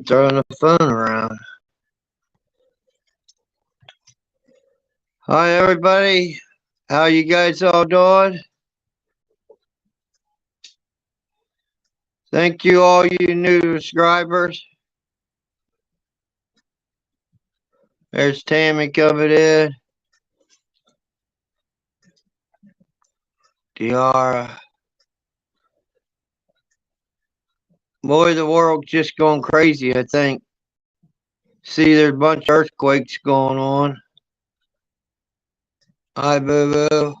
Throwing the phone around. Hi, everybody. How you guys all doing? Thank you, all you new subscribers. There's Tammy coming in. Diara. Boy, the world's just going crazy, I think. See, there's a bunch of earthquakes going on. Hi, Boo Boo.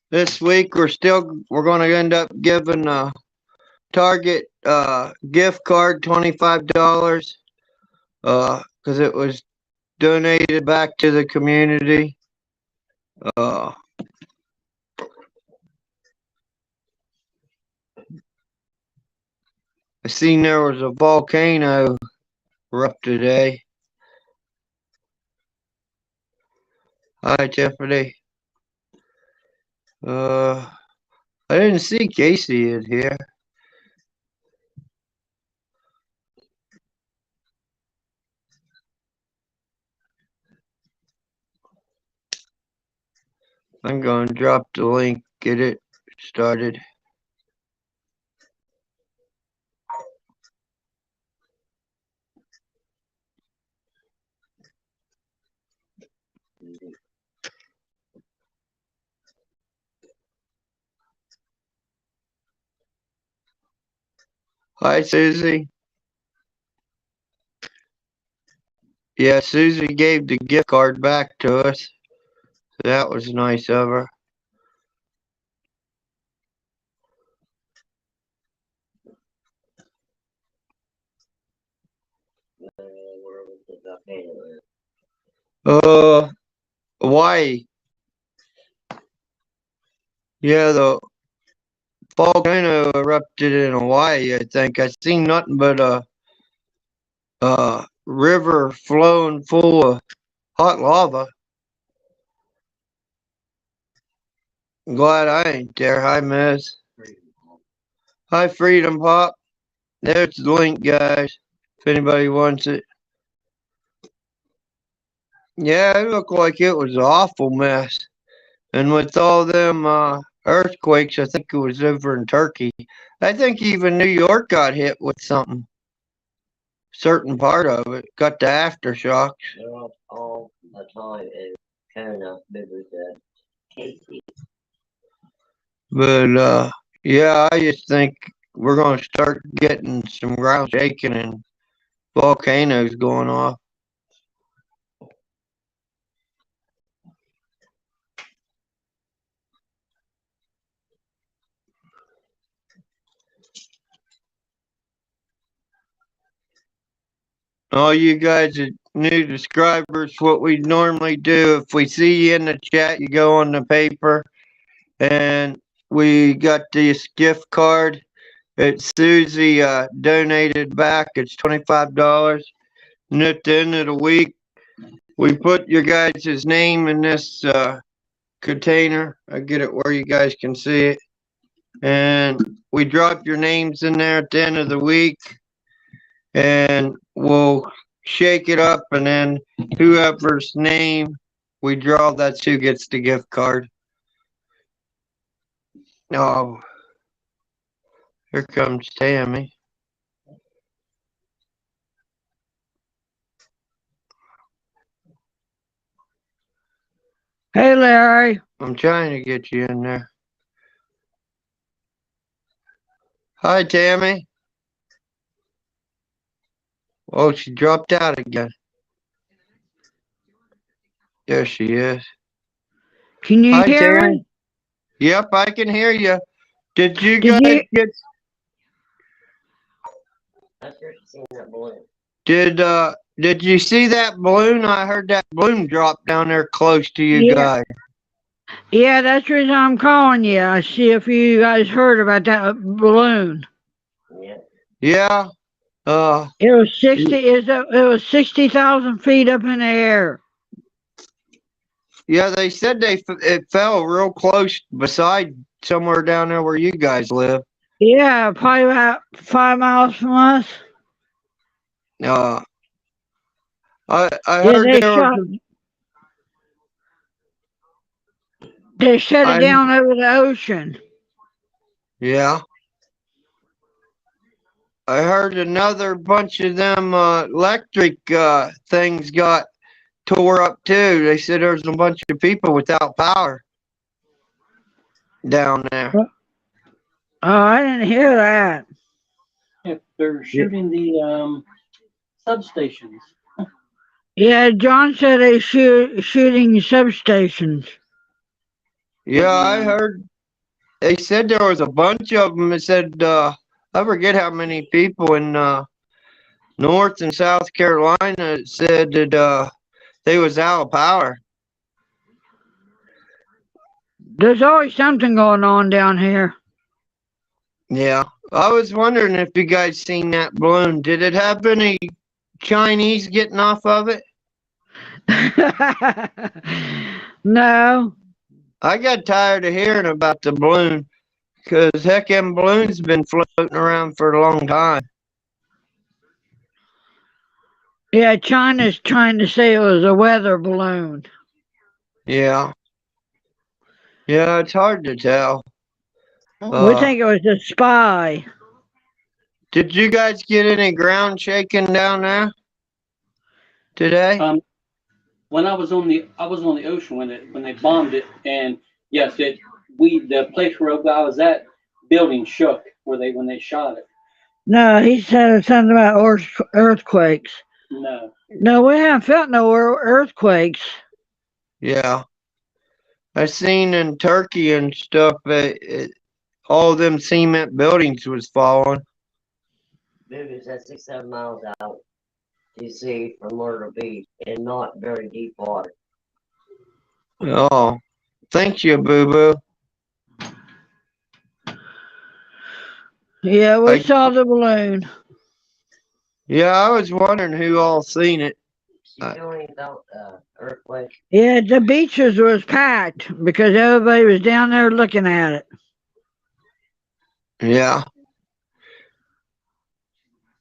This week we're going to end up giving a Target gift card $25 because it was donated back to the community. I seen there was a volcano erupted today. Hi, Tiffany. I didn't see Casey in here. I'm going to drop the link, get it started. Hi, Susie. Yeah, Susie gave the gift card back to us. So that was nice of her. Hawaii. Yeah, the volcano erupted in Hawaii, I think. I seen nothing but a river flowing full of hot lava. I'm glad I ain't there. Hi, Miss. Hi, Freedom Pop. There's the link, guys, if anybody wants it. Yeah, it looked like it was an awful mess. And with all them earthquakes, I think it was over in Turkey. I think even New York got hit with something. Certain part of it got the aftershocks. All the time is kind of bigger than Casey. But yeah, I just think we're gonna start getting some ground shaking and volcanoes going off. All you guys are new subscribers, what we normally do, if we see you in the chat, you go on the paper, and we got this gift card. It's Susie donated back. It's $25. And at the end of the week, we put your guys' name in this container. I get it where you guys can see it. And we drop your names in there at the end of the week. And we'll shake it up, and then whoever's name we draw, that's who gets the gift card. Oh, here comes Tammy. Hey, Larry. I'm trying to get you in there. Hi, Tammy. Oh, she dropped out again. There she is. Can you Hi, hear Tammy. me? Yep, I can hear you. Did you guys get? I've never seen that balloon. Did did you see that balloon? I heard that balloon drop down there close to you Yeah. guys. Yeah, that's the reason I'm calling you. I see if you guys heard about that balloon. Yeah. Yeah. It was 60,000 feet up in the air. Yeah, they said it fell real close beside somewhere down there where you guys live. Yeah, probably about 5 miles from us. Uh, I Yeah, heard there was they shut it I down over the ocean. yeah. I heard another bunch of them electric things got tore up too. They said there's a bunch of people without power down there. Oh, I didn't hear that. If they're shooting the substations. Yeah, John said they shooting substations. Yeah, I heard they said there was a bunch of them. It said I forget how many people in North and South Carolina said that they was out of power. There's always something going on down here. Yeah, I was wondering if you guys seen that balloon. Did it have any Chinese getting off of it? No. I got tired of hearing about the balloon because heck, them balloons been floating around for a long time. Yeah, China's trying to say it was a weather balloon. Yeah. Yeah, it's hard to tell. We think it was a spy. Did you guys get any ground shaking down there today? When I was on the ocean when they bombed it, and yes, the place where I was at, building shook when they shot it. No, he said something about earthquakes. No. No, we haven't felt no earthquakes. Yeah. I seen in Turkey and stuff all them cement buildings was falling. Maybe at 6-7 miles out, DC from Myrtle Beach, and not very deep water. Oh, thank you, Boo Boo. Yeah, we saw the balloon. Yeah, I was wondering who all seen it. She feeling about earthquake. Yeah, the beaches was packed because everybody was down there looking at it. Yeah.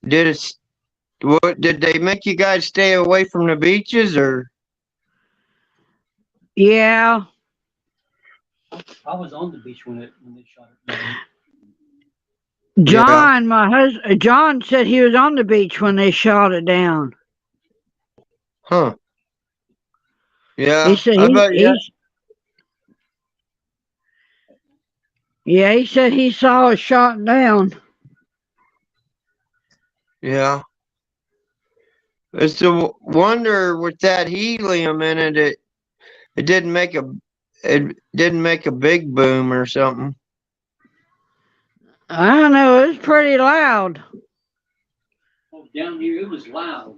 Did they make you guys stay away from the beaches or? Yeah. I was on the beach when they shot it down. John, my husband, John said he was on the beach when they shot it down. Huh. Yeah. He said he said he saw it shot down. Yeah. It's a wonder with that helium in it, it didn't make a big boom or something. I don't know, it was pretty loud. Oh, down here it was loud.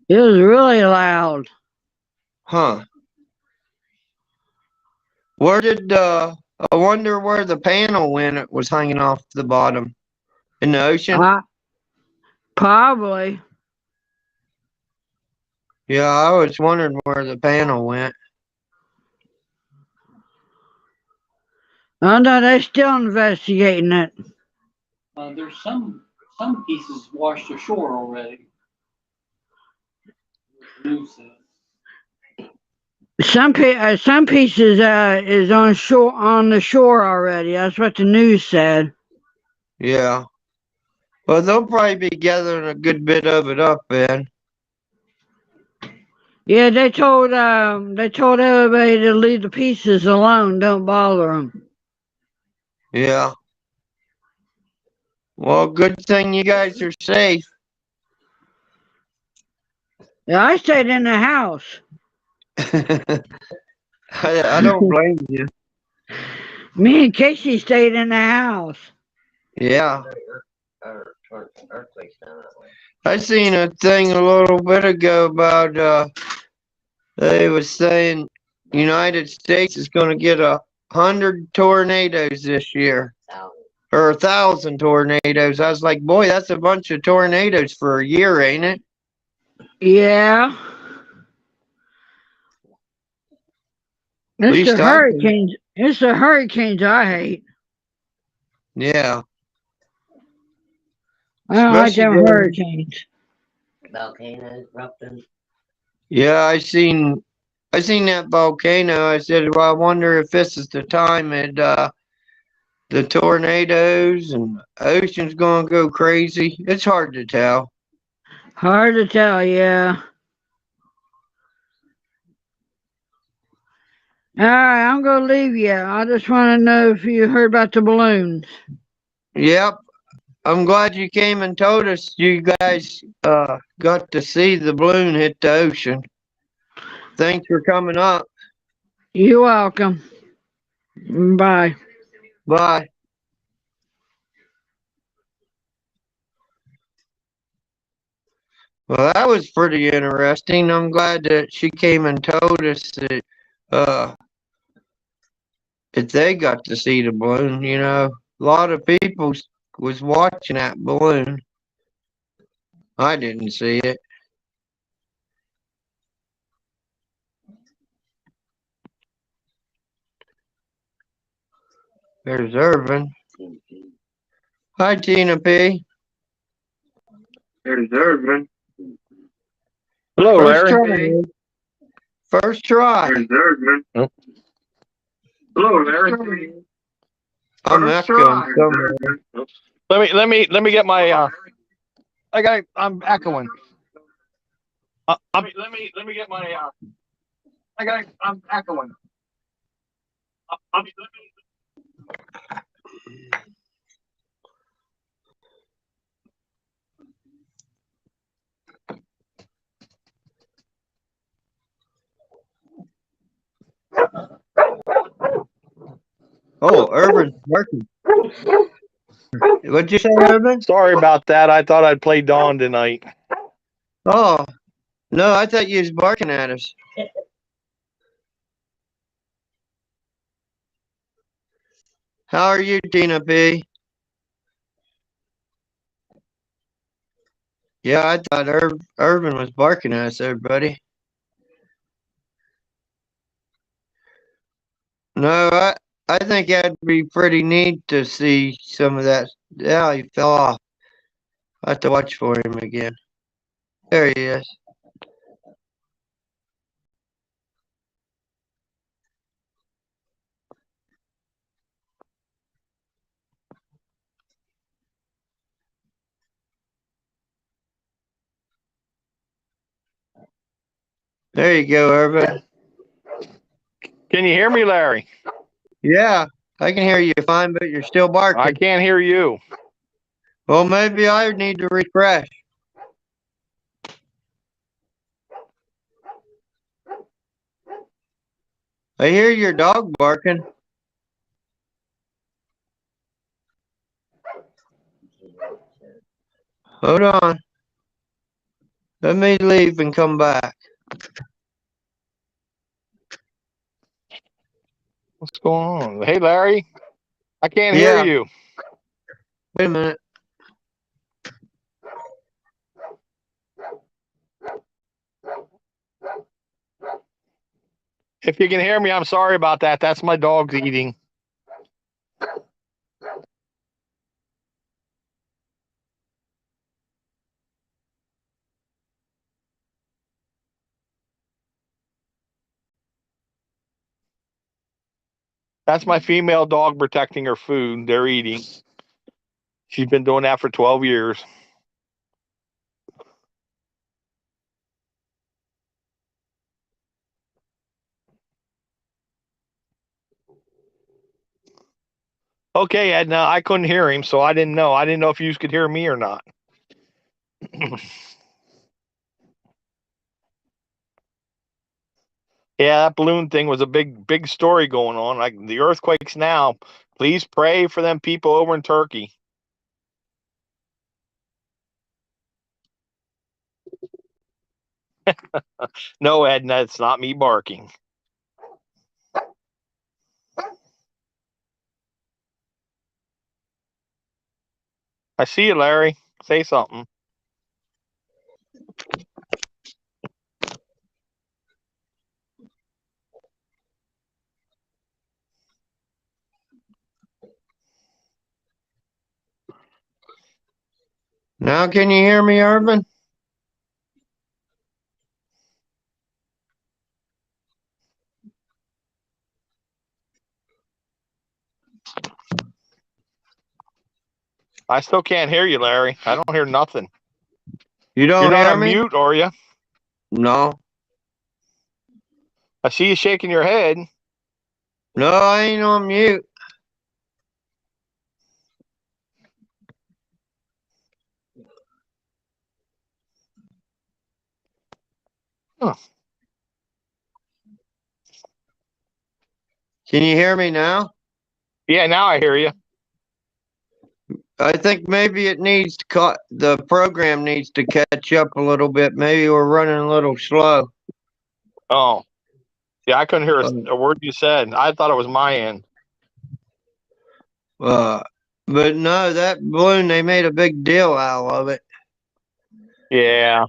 It was really loud. Huh. I wonder where the panel went. It was hanging off the bottom in the ocean. Probably. Yeah, I was wondering where the panel went. Oh no, they're still investigating it. There's some pieces washed ashore already. Some pieces is on the shore already. That's what the news said. Yeah. Well, they'll probably be gathering a good bit of it up then. Yeah, they told everybody to leave the pieces alone. Don't bother them. Yeah. Well, good thing you guys are safe. Yeah, I stayed in the house. I don't blame you. Me and Casey stayed in the house. Yeah. Earthquakes down that way. I seen a thing a little bit ago about, they was saying United States is gonna get 100 tornadoes this year. Or 1,000 tornadoes. I was like, boy, that's a bunch of tornadoes for a year, ain't it? Yeah. It's least the I think. hurricanes. It's the hurricanes I hate. Yeah. I don't like Especially them when- hurricanes. Volcanoes erupting. Yeah, I seen that volcano. I said, well, I wonder if this is the time the tornadoes and ocean's gonna go crazy. It's hard to tell. Hard to tell, yeah. All right, I'm gonna leave you. I just want to know if you heard about the balloons. Yep. I'm glad you came and told us you guys got to see the balloon hit the ocean. Thanks for coming up. You're welcome. Bye. Bye. Well, that was pretty interesting. I'm glad that she came and told us uh that they got to see the balloon. A lot of people was watching that balloon. I didn't see it. There's Irvin. Hi, Tina P. There's Irvin. Hello, First Larry. try. First try. There's Irvin. Oh. Hello, Larry. I'm echoing somewhere. Let me get my. I'm echoing. Let me get my. I'm echoing. Oh, Irvin's working. What'd you say, Irvin? Sorry about that. I thought I'd play Dawn tonight. Oh, no, I thought you was barking at us. How are you, Tina P? Yeah, I thought Irvin was barking at us, everybody. No, I think that'd be pretty neat to see some of that. Yeah, he fell off. I have to watch for him again. There he is. There you go, Irvin. Can you hear me, Larry? Yeah, I can hear you fine, but you're still I barking. can't hear you. Well, maybe I need to refresh. I hear your dog barking. Hold on. Let me leave and come back. What's going on? Hey, Larry. I can't hear Yeah. you. Wait a minute. If you can hear me, I'm sorry about that. That's my dog's eating. That's my female dog protecting her food. They're eating. She's been doing that for 12 years. Okay, Edna, I couldn't hear him, so I didn't know. I didn't know if you could hear me or not. Yeah, that balloon thing was a big story going on. Like the earthquakes now. Please pray for them people over in Turkey. No, Edna, it's not me barking. I see you, Larry. Say something. Now can you hear me, Irvin? I still can't hear you, Larry. I don't hear nothing. You You're don't not hear on me? mute, are you? No. I see you shaking your head. No, I ain't on mute. Huh. Can you hear me now? Yeah, now I hear you. I think maybe it needs to cut. The program needs to catch up a little bit. Maybe we're running a little slow. Oh, yeah, I couldn't hear a word you said. I thought it was my end. Uh, but no, that balloon, they made a big deal out of it. Yeah.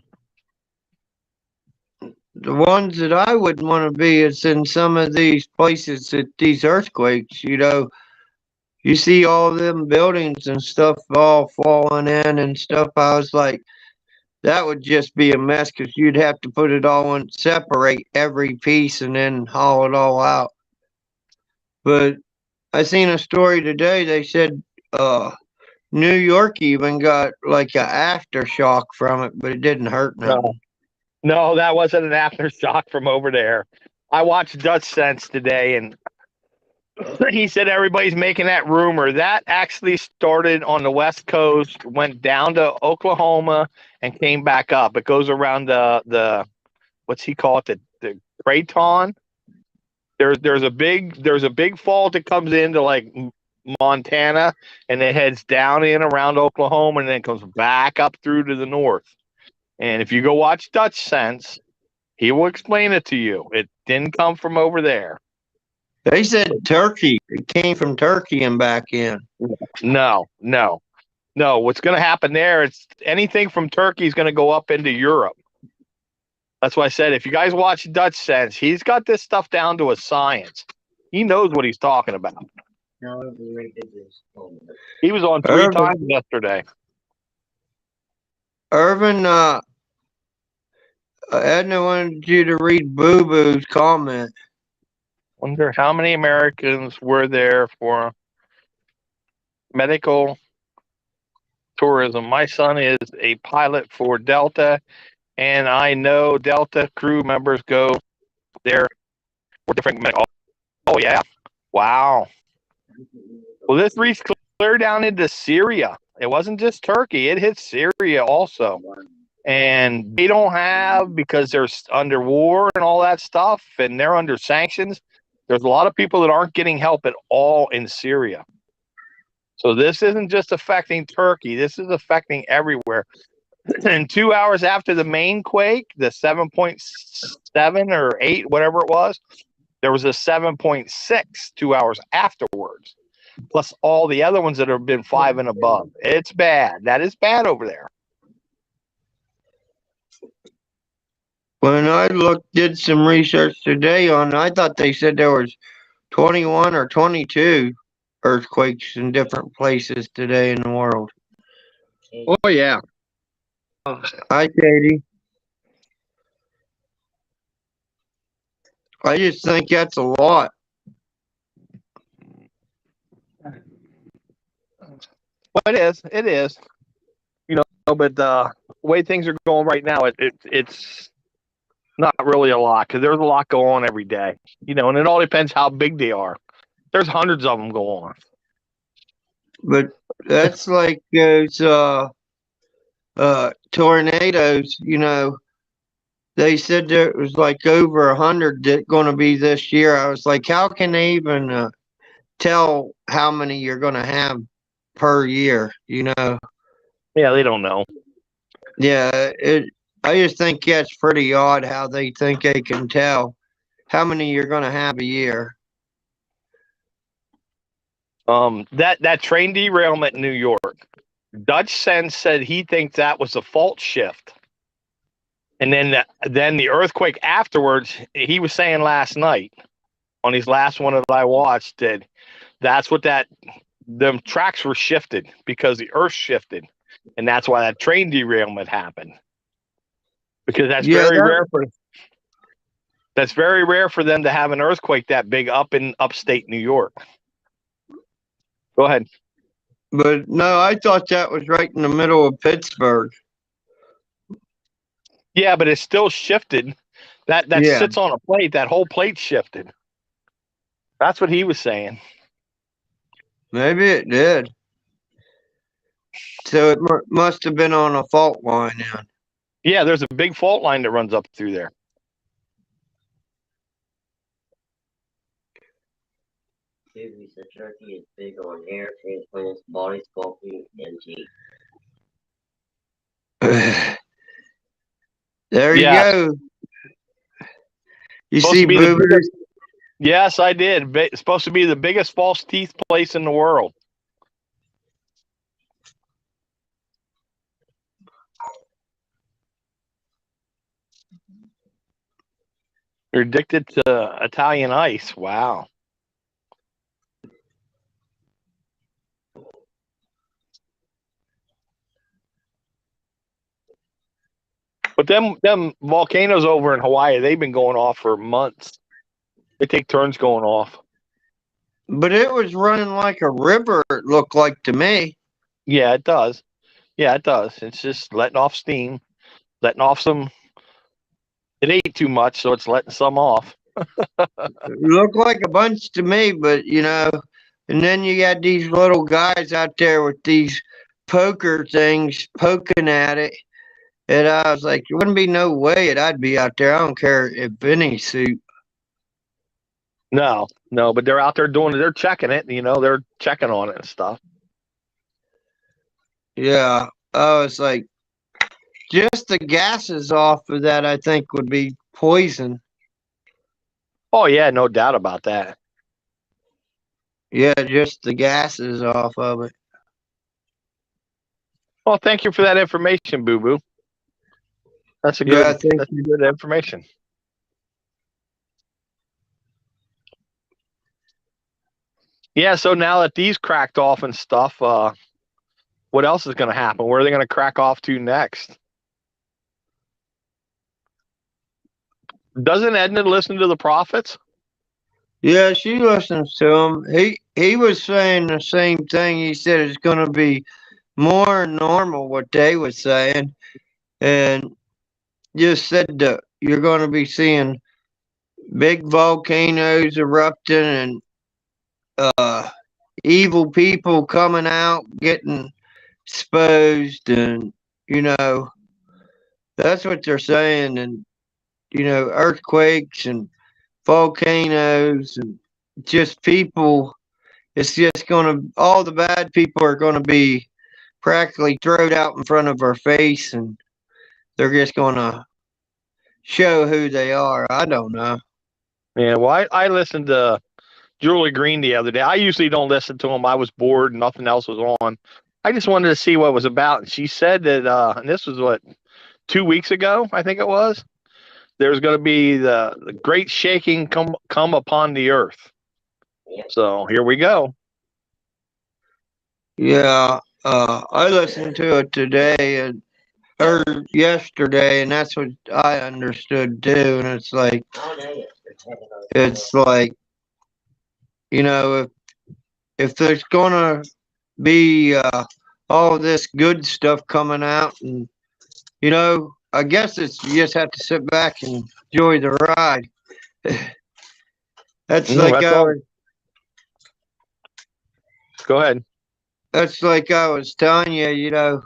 The ones that I wouldn't want to be is in some of these places that these earthquakes, you see all them buildings and stuff all falling in and stuff. I was like, that would just be a mess because you'd have to put it all in, separate every piece and then haul it all out. But I seen a story today. They said New York even got like a aftershock from it, but it didn't hurt No, nothing. no, that wasn't an aftershock from over there. I watched Dutch Sense today, and he said everybody's making that rumor. That actually started on the West Coast, went down to Oklahoma, and came back up. It goes around the what's he call it, the Craton. There's a big fault that comes into like Montana, and it heads down in around Oklahoma, and then comes back up through to the north. And if you go watch Dutch Sense, he will explain it to you. It didn't come from over there. They said Turkey. It came from Turkey and back in. No. What's going to happen there? It's anything from Turkey is going to go up into Europe. That's why I said if you guys watch Dutch Sense, he's got this stuff down to a science. He knows what he's talking about. He was on 3 times yesterday. Irvin, Edna wanted you to read Boo Boo's comment. Wonder how many Americans were there for medical tourism. My son is a pilot for Delta, and I know Delta crew members go there for different medical. Oh, yeah. Wow. Well, this reached clear down into Syria. It wasn't just Turkey. It hit Syria also. And they don't have, because they're under war and all that stuff, and they're under sanctions, there's a lot of people that aren't getting help at all in Syria. So this isn't just affecting Turkey. This is affecting everywhere. And 2 hours after the main quake, the 7.7 or 8, whatever it was, there was a 7.6 2 hours afterwards, plus all the other ones that have been 5 and above. It's bad. That is bad over there. When I did some research today on, I thought they said there was 21 or 22 earthquakes in different places today in the world. Oh, yeah. Hi, Katie. I just think that's a lot. Well, it is. It is. But the way things are going right now, it's not really a lot because there's a lot going on every day. And it all depends how big they are. There's hundreds of them going on. But that's like those tornadoes, they said there was like over 100 that going to be this year. I was like, how can they even tell how many you're going to have per year? Yeah, they don't know. Yeah, I just think that's pretty odd how they think they can tell how many you're gonna have a year. That train derailment in New York, Dutch Sense said he thinks that was a fault shift. And then the earthquake afterwards, he was saying last night on his last one that I watched that that's what them tracks were shifted because the earth shifted. And that's why that train derailment happened. Because that's very rare for them to have an earthquake that big up in upstate New York. Go ahead. But no, I thought that was right in the middle of Pittsburgh. Yeah, but it's still shifted. That Yeah. sits on a plate. That whole plate shifted. That's what he was saying. Maybe it did. So it must have been on a fault line then. Yeah, there's a big fault line that runs up through there. Booby said turkey is big on hair transplants, body sculpting, and teeth. There you Yeah. go. You Supposed see, to be the Boober? biggest- Yes, I did. It's supposed to be the biggest false teeth place in the world. You're addicted to Italian ice. Wow. But them volcanoes over in Hawaii, they've been going off for months. They take turns going off. But it was running like a river, it looked like to me. Yeah, it does. Yeah, it does. It's just letting off steam, letting off some. It ate too much, so it's letting some off. It looked like a bunch to me, but and then you got these little guys out there with these poker things poking at it. And I was like, there wouldn't be no way that I'd be out there. I don't care if any suit. No, but they're out there doing it. They're checking it. They're checking on it and stuff. Yeah. I was like, just the gases off of that, I think, would be poison. Oh yeah, no doubt about that. Yeah, just the gases off of it. Well, thank you for that information, Boo Boo. That's thank that's good information. Yeah, so now that these cracked off and stuff, what else is going to happen? Where are they going to crack off to next? Doesn't Edna listen to the prophets? Yeah, she listens to him. He was saying the same thing. He said it's going to be more normal what they were saying, and just said that you're going to be seeing big volcanoes erupting and evil people coming out getting exposed, and that's what they're saying, and earthquakes and volcanoes and just people. It's just all the bad people are gonna be practically thrown out in front of our face, and they're just gonna show who they are. I don't know. Yeah, well, I listened to Julie Green the other day. I usually don't listen to him. I was bored and nothing else was on. I just wanted to see what it was about. And she said that, and this was 2 weeks ago, I think it was. There's going to be the great shaking come upon the earth. So here we go. Yeah, I listened to it today or yesterday, and that's what I understood too. And it's like, if there's gonna be all this good stuff coming out, and I guess you just have to sit back and enjoy the ride. That's like Go ahead. That's like I was telling you,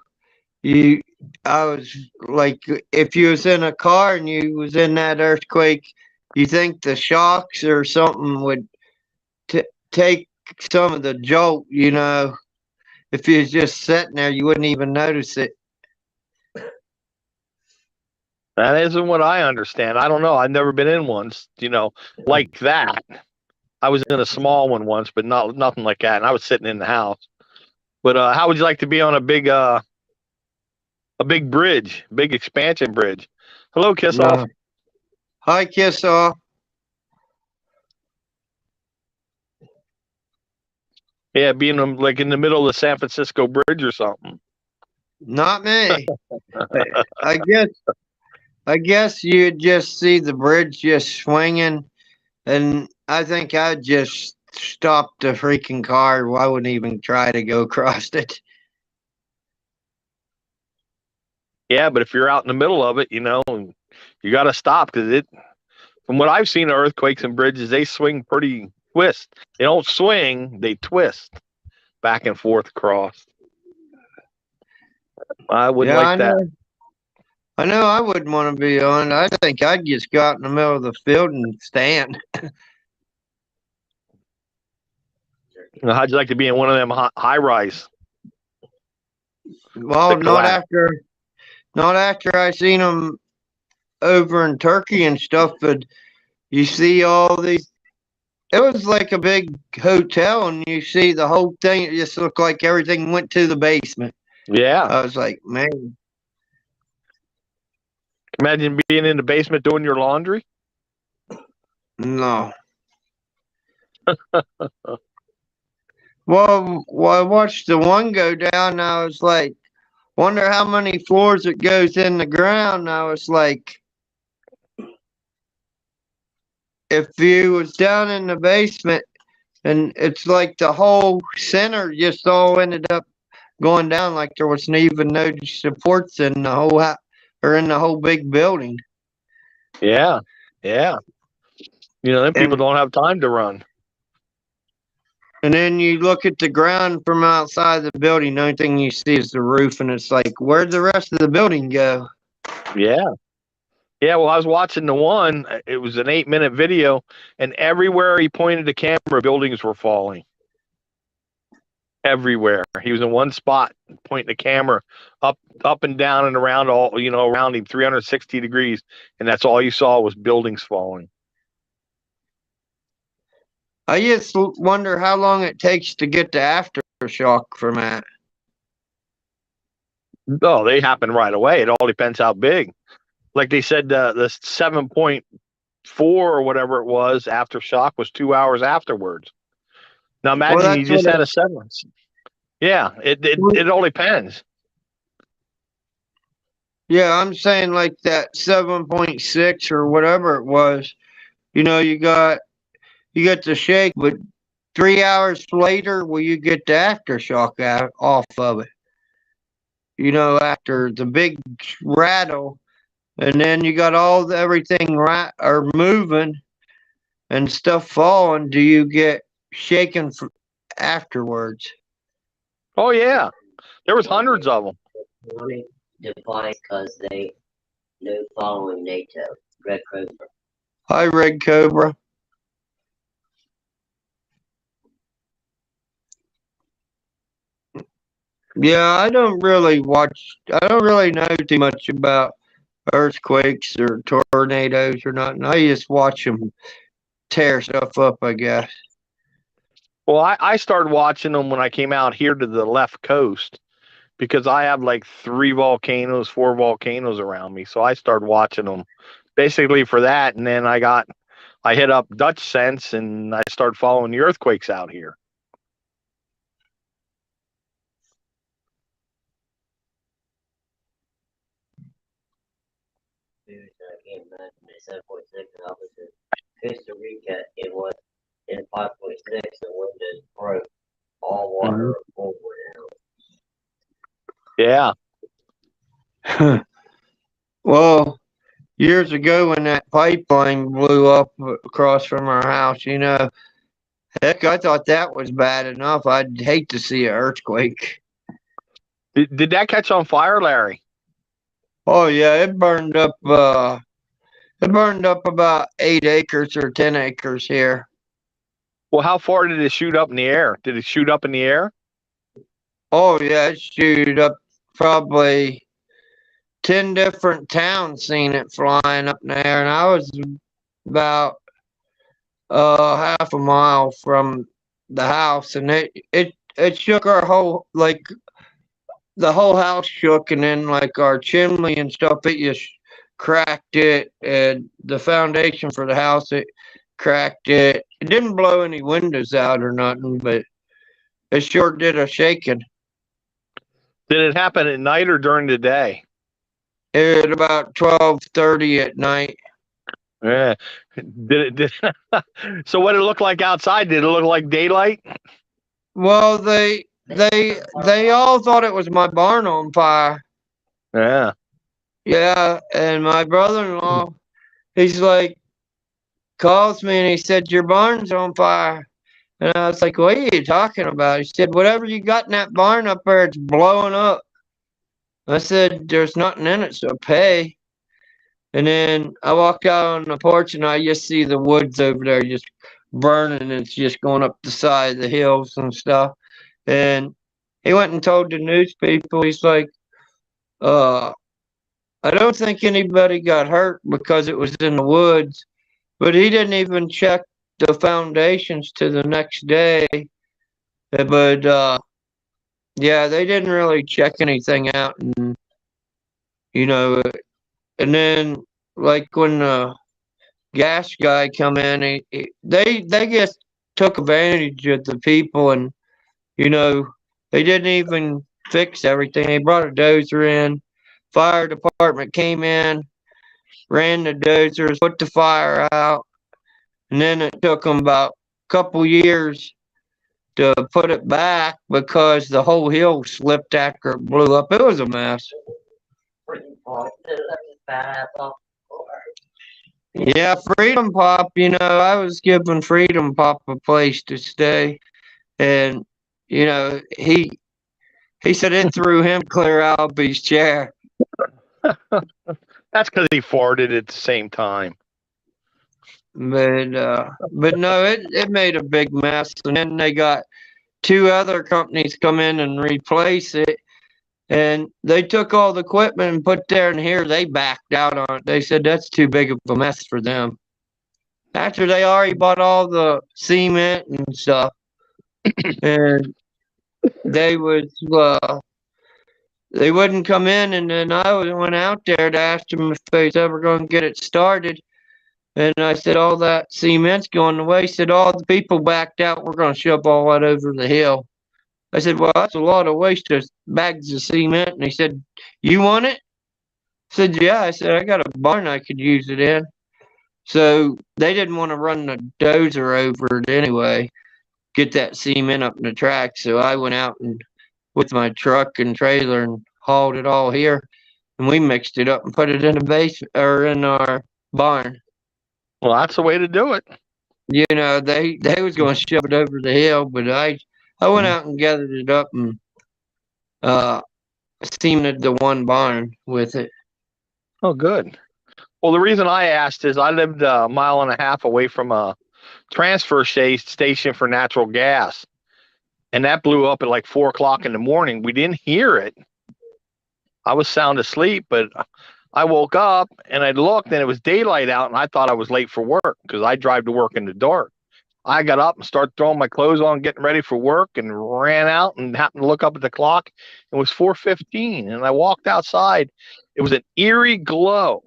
I was like, if you was in a car and you was in that earthquake, you think the shocks or something would take some of the jolt, if you was just sitting there, you wouldn't even notice it. That isn't what I understand. I don't know. I've never been in one, like that. I was in a small one once, but nothing like that. And I was sitting in the house. But how would you like to be on a big bridge, big expansion bridge? Hello, Kiss Off. No. Hi, Kiss Off. Yeah, being like in the middle of the San Francisco Bridge or something. Not me. I guess you'd just see the bridge just swinging, and I think I'd just stop the freaking car. I wouldn't even try to go across it. Yeah, but if you're out in the middle of it, you got to stop because from what I've seen of earthquakes and bridges, they swing pretty twist. They don't swing, they twist back and forth across. I wouldn't like that. I know I wouldn't want to be on. I think I'd just go out in the middle of the field and stand. How'd you like to be in one of them high rise? Well, not after I seen them over in Turkey and stuff, but you see all these. It was like a big hotel, and you see the whole thing. It just looked like everything went to the basement. Yeah. I was like, man. Imagine being in the basement doing your laundry. No. Well, I watched the one go down, and I was like, wonder how many floors it goes in the ground. And I was like, if you was down in the basement, and it's like the whole center just all ended up going down, like there wasn't even no supports in the whole or in the whole big building. Yeah, yeah. Them people don't have time to run. And then you look at the ground from outside the building, the only thing you see is the roof, and it's like, where'd the rest of the building go? Yeah. Yeah, well, I was watching the one. It was an 8-minute video, and everywhere he pointed the camera, buildings were falling. Everywhere. He was in one spot, pointing the camera up and down and around around him 360 degrees, and that's all you saw was buildings falling. I just wonder how long it takes to get the aftershock from that. Oh, they happen right away. It all depends how big. Like they said, the 7.4 or whatever it was aftershock was 2 hours afterwards. Now imagine you just had a 7. Yeah, it all depends. Yeah, I'm saying like that 7.6 or whatever it was. You got the shake, but 3 hours later, will you get the aftershock off of it? After the big rattle, and then you got everything right or moving and stuff falling. Do you get shaken afterwards? Oh yeah, there was hundreds of them. Defiant because they knew following NATO. Red Cobra. Hi, Red Cobra. Yeah, I don't really know too much about earthquakes or tornadoes or nothing. I just watch them tear stuff up, I guess. Well, I started watching them when I came out here to the left coast because I have like 4 volcanoes around me. So I started watching them basically for that. And then I hit up Dutch Sense and I started following the earthquakes out here. I can't imagine a 7.6 opposite Costa Rica. It was in 5.6. The wind just broke all water forward out. Yeah. Well, years ago when that pipeline blew up across from our house, heck, I thought that was bad enough. I'd hate to see an earthquake. Did that catch on fire, Larry? Oh yeah, it burned up. It burned up about 8 acres or 10 acres here. Well, how far did it shoot up in the air? Did it shoot up in the air? Oh yeah, it shoot up probably 10 different towns seen it flying up in the air, and I was about half a mile from the house, and it shook our whole, like, the whole house shook, and then like our chimney and stuff, it just cracked it, and the foundation for the house, it cracked it. It didn't blow any windows out or nothing, but it sure did a shaking. Did it happen at night or during the day? At about 12:30 at night. Yeah. So what did it look like outside? Did it look like daylight? Well, they all thought it was my barn on fire. Yeah. Yeah, and my brother-in-law, he's like, calls me and he said, your barn's on fire. And I was like, what are you talking about? He said, whatever you got in that barn up there, it's blowing up. I said, there's nothing in it, so pay. And then I walk out on the porch and I just see the woods over there just burning. It's just going up the side of the hills and stuff. And he went and told the news people, he's like, I don't think anybody got hurt because it was in the woods, but he didn't even check the foundations to the next day. But yeah, they didn't really check anything out, and you know, and then like when the gas guy come in, they just took advantage of the people, and you know, they didn't even fix everything. They brought a dozer in, fire department came in, ran the dozers, put the fire out, and then it took them about a couple years to put it back because the whole hill slipped after it blew up. It was a mess. Yeah, Freedom Pop, you know, I was giving Freedom Pop a place to stay, and you know, he said it threw him clear out of his chair. That's because he farted at the same time. But no, it made a big mess, and then they got two other companies come in and replace it, and they took all the equipment and put there, and here they backed out on it. They said that's too big of a mess for them. After they already bought all the cement and stuff, and they wouldn't come in, and then I went out there to ask them if they was ever going to get it started. And I said, all that cement's going away. He said, all the people backed out. We're going to shove all that over the hill. I said, well, that's a lot of waste of bags of cement. And he said, you want it? I said, yeah. I said, I got a barn I could use it in. So they didn't want to run the dozer over it anyway, get that cement up in the track. So I went out and with my truck and trailer and hauled it all here. And we mixed it up and put it in the base or in our barn. Well, that's the way to do it. You know, they was going to shove it over the hill, but I went out and gathered it up and cemented the one barn with it. Oh, good. Well, the reason I asked is I lived a mile and a half away from a transfer station for natural gas, and that blew up at like 4 o'clock in the morning. We didn't hear it. I was sound asleep, but I woke up and I looked and it was daylight out, and I thought I was late for work because I drive to work in the dark. I got up and started throwing my clothes on, getting ready for work, and ran out and happened to look up at the clock. It was 4:15, and I walked outside. It was an eerie glow.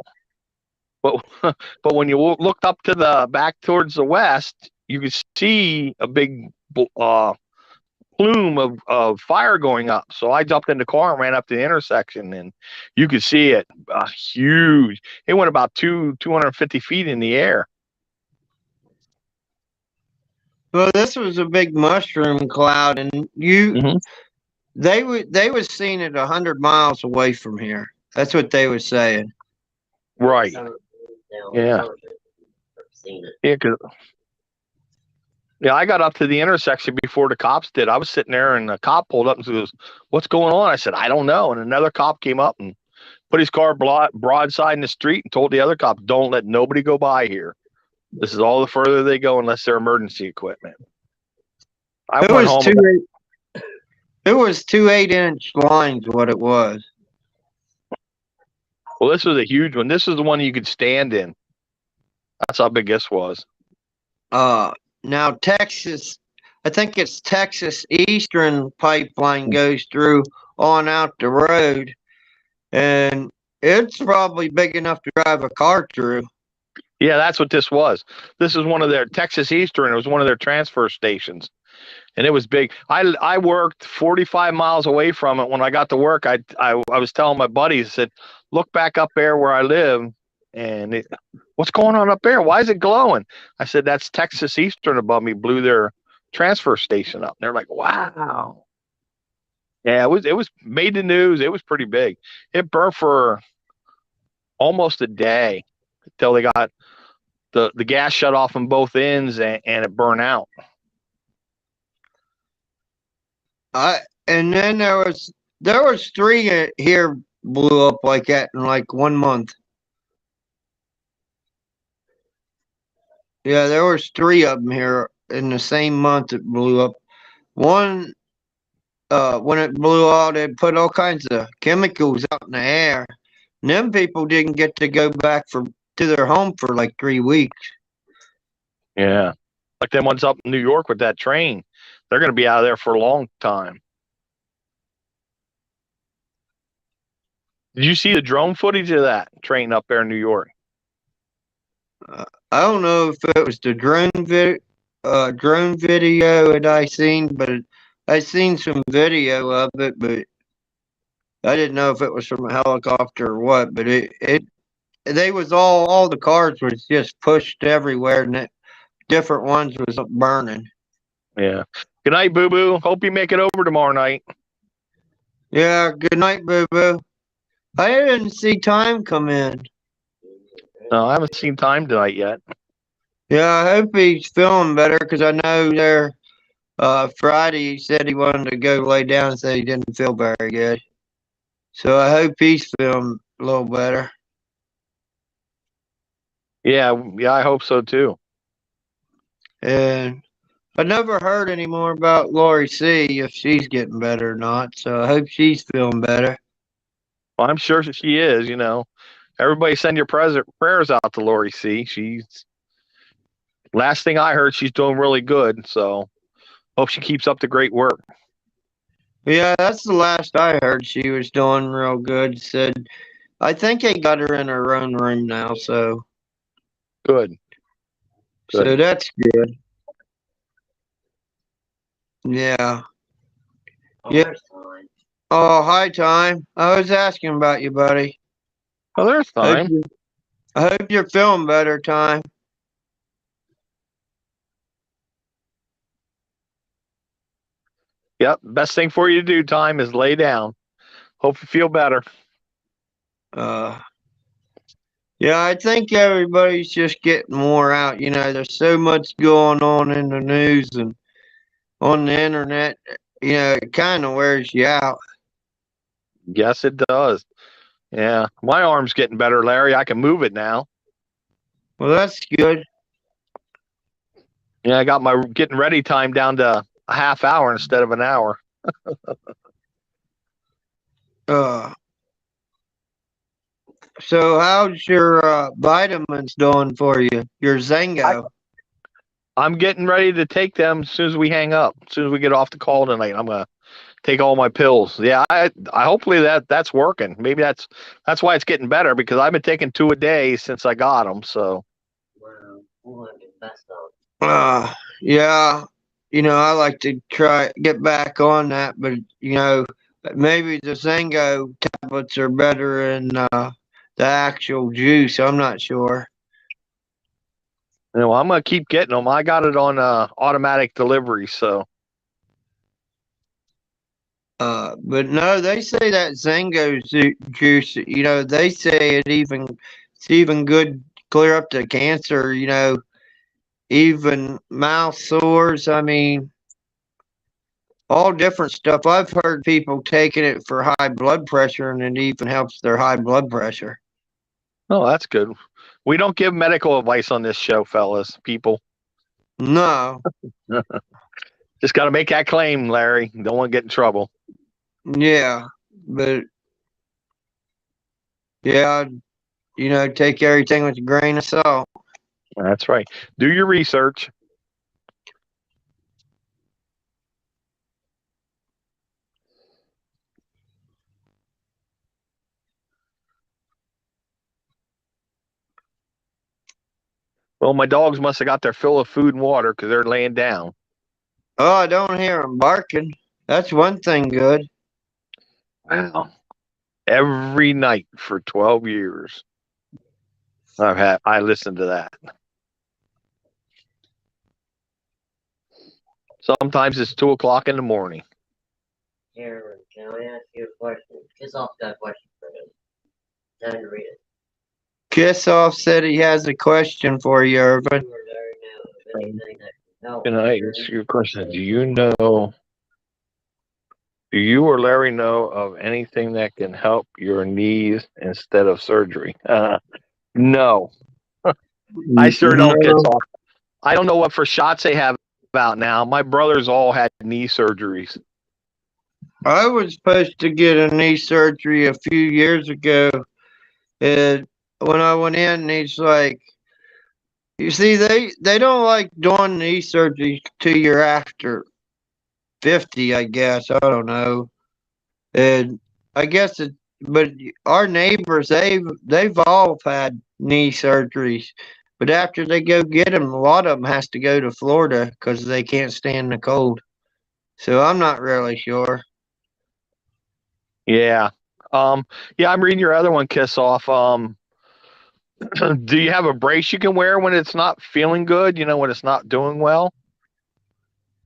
But when you looked up to the back towards the west, you could see a big plume of fire going up. So I jumped in the car and ran up to the intersection, and you could see it huge. It went about 250 feet in the air. Well, this was a big mushroom cloud, and they was seeing it 100 miles away from here. That's what they was saying. Right. Yeah. Yeah, I got up to the intersection before the cops did. I was sitting there, and the cop pulled up and says, "What's going on?" I said, "I don't know." And another cop came up and put his car broadside in the street and told the other cop, "Don't let nobody go by here. This is all the further they go unless they're emergency equipment." It was two 8-inch lines, what it was. Well, this was a huge one. This is the one you could stand in. That's how big this was. Now Texas, I think it's Texas Eastern pipeline goes through on out the road, and it's probably big enough to drive a car through. Yeah, that's what this was. This is one of their Texas Eastern. It was one of their transfer stations, and it was big. I worked 45 miles away from it. When I got to work, I was telling my buddies, I said, "Look back up there where I live, and what's going on up there? Why is it glowing?" I said, "That's Texas Eastern above me blew their transfer station up." They're like, "Wow." Yeah, it was made the news. It was pretty big. It burned for almost a day until they got the gas shut off on both ends and it burned out. And then there was three here blew up like that in like 1 month. Yeah, there was three of them here in the same month it blew up. One, when it blew out, they put all kinds of chemicals out in the air. And them people didn't get to go back to their home for like 3 weeks. Yeah. Like them ones up in New York with that train. They're going to be out of there for a long time. Did you see the drone footage of that train up there in New York? I don't know if it was the drone video that I seen, but I seen some video of it, but I didn't know if it was from a helicopter or what. But they was all the cars was just pushed everywhere, and different ones was burning. Yeah. Good night, Boo Boo. Hope you make it over tomorrow night. Yeah. Good night, Boo Boo. I didn't see Time come in. No, I haven't seen Time tonight yet. Yeah, I hope he's feeling better because I know there. Friday he said he wanted to go lay down and said he didn't feel very good. So I hope he's feeling a little better. Yeah, I hope so too. And I never heard any more about Lori C. if she's getting better or not. So I hope she's feeling better. Well, I'm sure she is. Everybody send your prayers out to Lori C. She's last thing I heard, she's doing really good. So hope she keeps up the great work. Yeah, that's the last I heard. She was doing real good. Said, I think they got her in her own room now. So Good. So that's good. Yeah. Oh, Yeah. there's Time. Oh, hi, Time. I was asking about you, buddy. Oh, there's Time. I hope you're feeling better, Time. Yep. Best thing for you to do, Time, is lay down. Hope you feel better. Yeah, I think everybody's just getting more out. There's so much going on in the news and on the internet. It kind of wears you out. Yes, it does. Yeah. My arm's getting better, Larry. I can move it now. Well, that's good. Yeah, I got my getting ready time down to a half hour instead of an hour. So how's your vitamins doing for you? Your Zango? I'm getting ready to take them as soon as we hang up. As soon as we get off the call tonight, I'm gonna take all my pills. Yeah, I hopefully that's working. Maybe that's why it's getting better because I've been taking 2 a day since I got them. So Wow. We'll have to best on. Yeah. I like to try get back on that, but maybe the Zango tablets are better than the actual juice. I'm not sure. I'm gonna keep getting them. I got it on automatic delivery. So But no, they say that Zango juice. They say it's even good clear up the cancer. Even mouth sores. I mean, all different stuff. I've heard people taking it for high blood pressure, and it even helps their high blood pressure. oh, that's good. We don't give medical advice on this show, fellas. People, No, just got to make that claim, Larry. Don't want to get in trouble. yeah, but yeah, take everything with a grain of salt. That's right. Do your research. Well, my dogs must have got their fill of food and water because they're laying down. Oh, I don't hear them barking. That's one thing good. Wow. Every night for 12 years. I listened to that. Sometimes it's 2 o'clock in the morning. Aaron, can I ask you a question? Kiss off got a question for him. Time to read it. Kissoff said he has a question for you, Irvin. You or Larry know of anything that can help. Can I ask you a question? Do you or Larry know of anything that can help your knees instead of surgery? No, I sure don't get off. I don't know what for shots they have out now. My brothers all had knee surgeries. I was supposed to get a knee surgery a few years ago. And when I went in, he's like, you see, they don't like doing knee surgery till you're after 50, I guess. I don't know. And I guess but our neighbors, they've all had knee surgeries. But after they go get them, a lot of them has to go to Florida because they can't stand the cold. So I'm not really sure. Yeah. Yeah, I'm reading your other one, Kiss Off. Do you have a brace you can wear when it's not feeling good, when it's not doing well?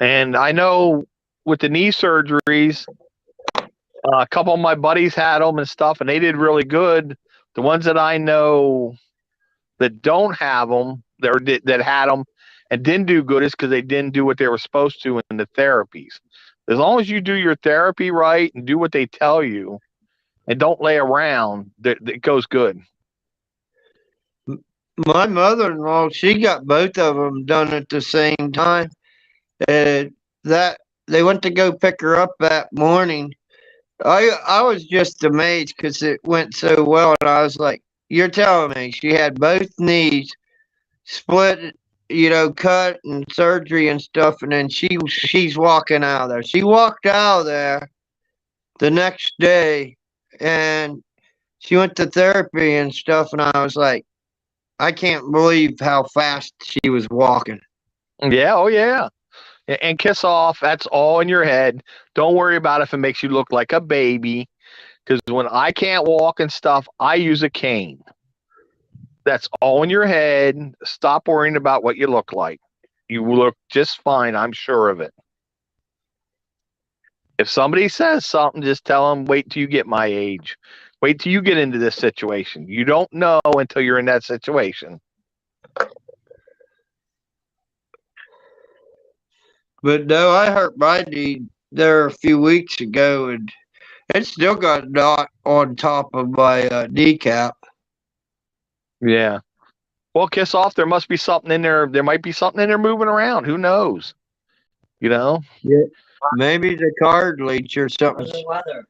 And I know with the knee surgeries, a couple of my buddies had them and stuff, and they did really good. The ones that I know that don't have them, that had them and didn't do good, is because they didn't do what they were supposed to in the therapies. As long as you do your therapy right and do what they tell you and don't lay around, it goes good. My mother-in-law, she got both of them done at the same time. And that they went to go pick her up that morning. I was just amazed because it went so well, and I was like, "You're telling me she had both knees split, cut and surgery and stuff, and then she's walking out of there. She walked out of there the next day, and she went to therapy and stuff, and I was like, I can't believe how fast she was walking. Yeah, oh yeah. And Kiss Off, that's all in your head. Don't worry about if it makes you look like a baby. Because when I can't walk and stuff, I use a cane. That's all in your head. Stop worrying about what you look like. You look just fine, I'm sure of it. If somebody says something, just tell them, wait till you get my age. Wait till you get into this situation. You don't know until you're in that situation. But no, I hurt my knee there a few weeks ago, and it still got a knot on top of my kneecap. Yeah. Well, Kiss Off, there must be something in there. There might be something in there moving around. Who knows? Yeah. Maybe the cartilage or something. The weather.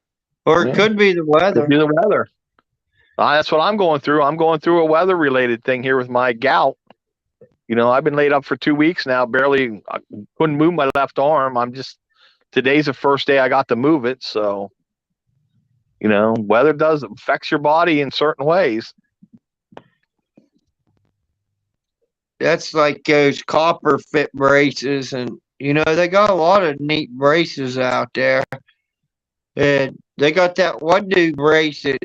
Or it could be the weather. Could be the weather. That's what I'm going through. I'm going through a weather-related thing here with my gout. I've been laid up for 2 weeks now. Barely, I couldn't move my left arm. Today's the first day I got to move it. So, weather affects your body in certain ways. That's like those copper fit braces, and they got a lot of neat braces out there. And they got that one new brace that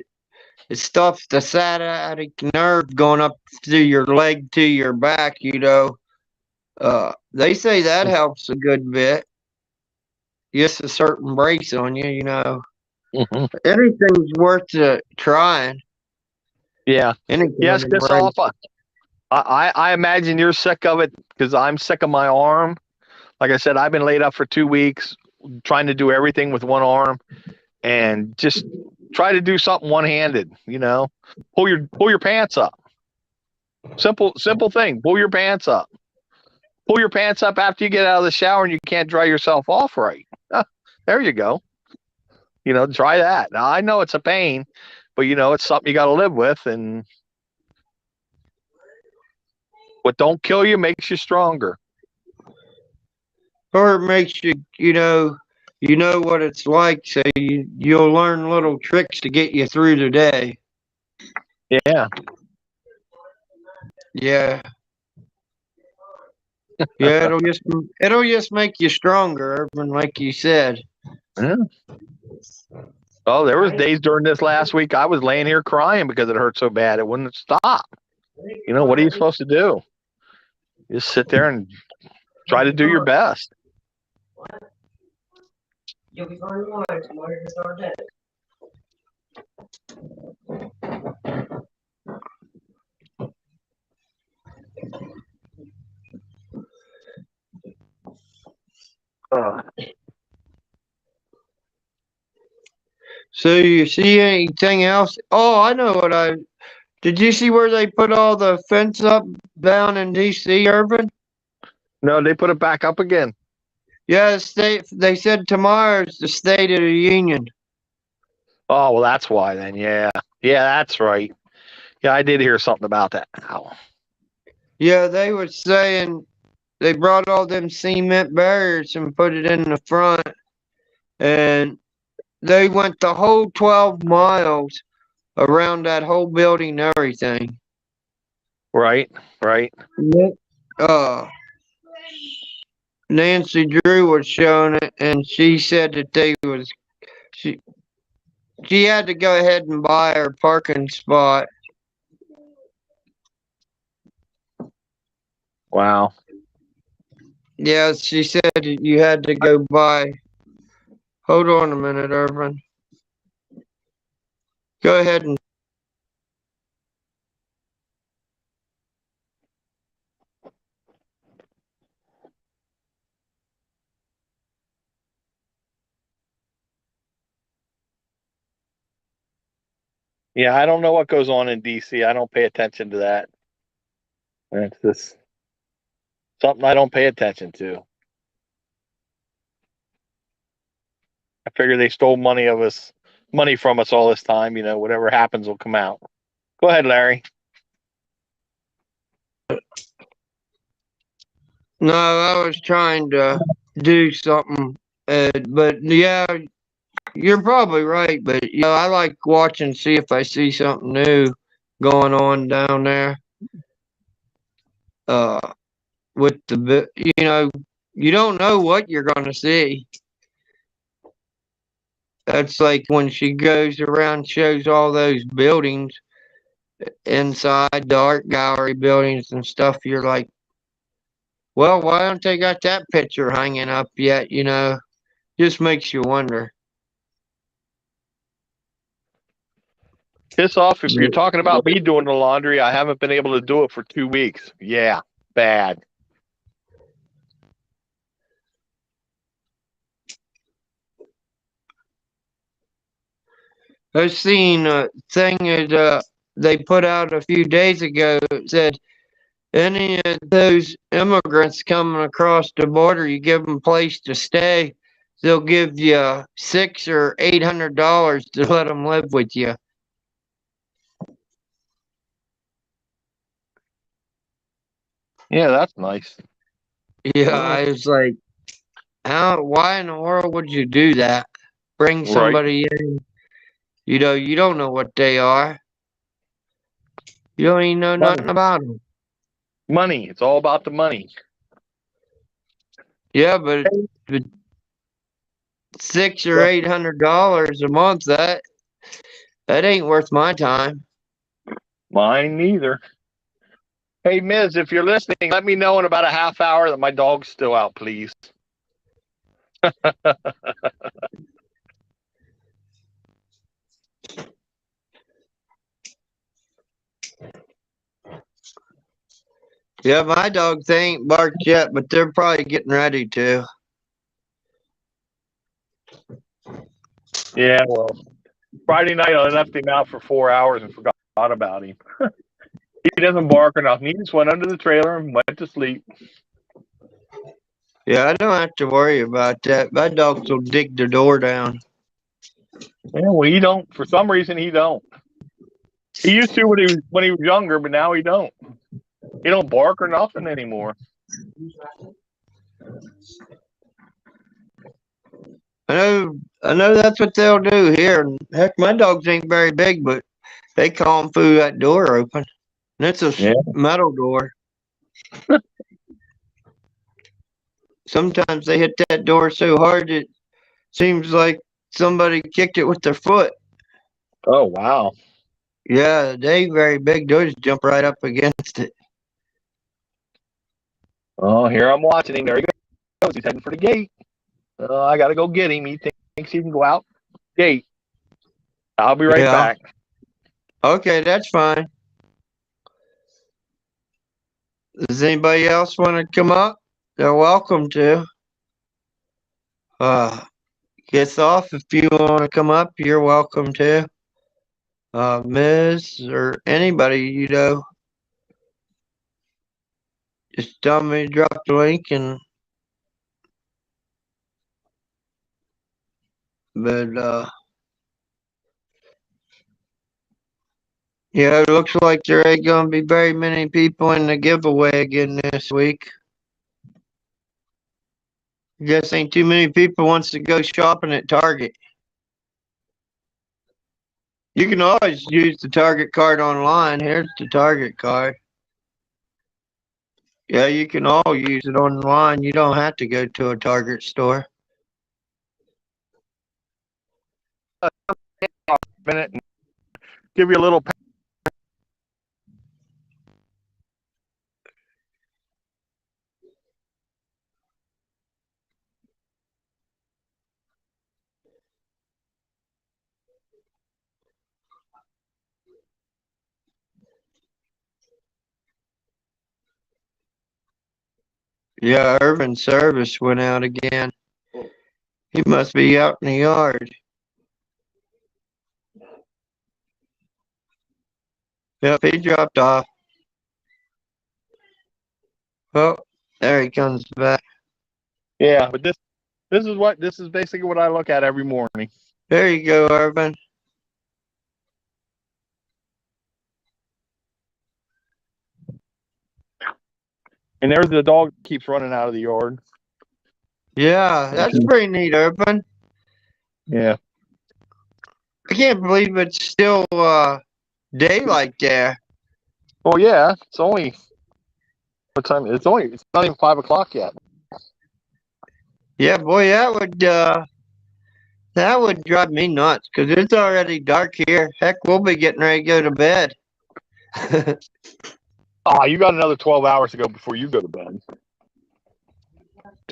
it stops the sciatic nerve going up through your leg to your back. They say that helps a good bit. Just a certain brace on you. Mm-hmm. Anything's worth trying. Yeah. Yes, Kiss Off. I imagine you're sick of it because I'm sick of my arm. Like I said, I've been laid up for 2 weeks trying to do everything with one arm, and just try to do something one-handed. Pull your pants up. Simple thing. Pull your pants up. Pull your pants up after you get out of the shower and you can't dry yourself off right. There you go. Try that. Now I know it's a pain, but it's something you got to live with, and what don't kill you makes you stronger. Or it makes you, you know what it's like, so you'll learn little tricks to get you through the day. Yeah. Yeah. Yeah, it'll just make you stronger, Urban, like you said. Yeah. Oh, there was days during this last week I was laying here crying because it hurt so bad it wouldn't stop. What are you supposed to do? Just sit there and try to do your best. You'll be fine tomorrow. Tomorrow you're gonna start that. So you see anything else? Oh, I know did you see where they put all the fence up down in DC, Urban? No, they put it back up again. Yes, they said tomorrow's the State of the Union. Oh, well, that's why then. Yeah. Yeah, that's right. Yeah, I did hear something about that. Ow. Yeah, they were saying they brought all them cement barriers and put it in the front, and they went the whole 12 miles around that whole building and everything. Right, right. Uh, Nancy Drew was showing it, and she said that she had to go ahead and buy her parking spot. Wow. Yeah, she said you had to go buy. Hold on a minute, Urban. Go ahead and. Yeah, I don't know what goes on in DC. I don't pay attention to that. It's just something I don't pay attention to. I figure they stole money from us all this time. Whatever happens will come out. Go ahead, Larry. No, I was trying to do something, but yeah, you're probably right. But I like watching, see if I see something new going on down there. With you don't know what you're gonna see. That's like when she goes around, shows all those buildings inside the art gallery buildings and stuff. You're like, well, why don't they got that picture hanging up yet? Just makes you wonder. Piss off if you're talking about me doing the laundry. I haven't been able to do it for 2 weeks. Yeah, bad. I've seen a thing that they put out a few days ago that said any of those immigrants coming across the border, you give them a place to stay, they'll give you $600 or $800 to let them live with you. Yeah, that's nice. Yeah, I was like, why in the world would you do that? Bring somebody in. You don't know what they are. You don't even know nothing about them. Money. It's all about the money. Yeah, but $600 or $800 a month, that ain't worth my time. Mine neither. Hey, Miz, if you're listening, let me know in about a half hour that my dog's still out, please. Yeah, my dogs, they ain't barked yet, but they're probably getting ready to. Yeah, well, Friday night I left him out for 4 hours and forgot about him. He doesn't bark or nothing. He just went under the trailer and went to sleep. Yeah, I don't have to worry about that. My dogs will dig the door down. Yeah, well, he don't. For some reason, he don't. He used to when he was younger, but now he don't. He don't bark or nothing anymore. I know that's what they'll do here. And heck, my dogs ain't very big, but they call them through that door open. And it's a Yeah. metal door. Sometimes they hit that door so hard it seems like somebody kicked it with their foot. Oh wow. Yeah, they ain't very big. They'll just jump right up against it. Oh, here I'm watching him. There he goes. He's heading for the gate. I gotta go get him. He thinks he can go out gate. I'll be right Yeah. back. Okay, that's fine. Does anybody else want to come up? They're welcome to. Gets off if you want to come up, you're welcome to. Ms. or anybody, you know. Just tell me to drop the link and yeah, it looks like there ain't gonna be very many people in the giveaway again this week. Guess ain't too many people wants to go shopping at Target. You can always use the Target card online. Here's the Target card. Yeah, you can all use it online. You don't have to go to a Target store. Minute and give you a little. Yeah, Urban Service went out again. He must be out in the yard. Yep, he dropped off. Oh, there he comes back. Yeah, but this is basically what I look at every morning. There you go, Urban. And there's the dog that keeps running out of the yard. Yeah, that's pretty neat, Urban. Yeah. I can't believe it's still daylight there. Well, yeah. It's only what time? It's not even 5 o'clock yet. Yeah, boy, that would drive me nuts because it's already dark here. Heck, we'll be getting ready to go to bed. Oh, you got another 12 hours to go before you go to bed.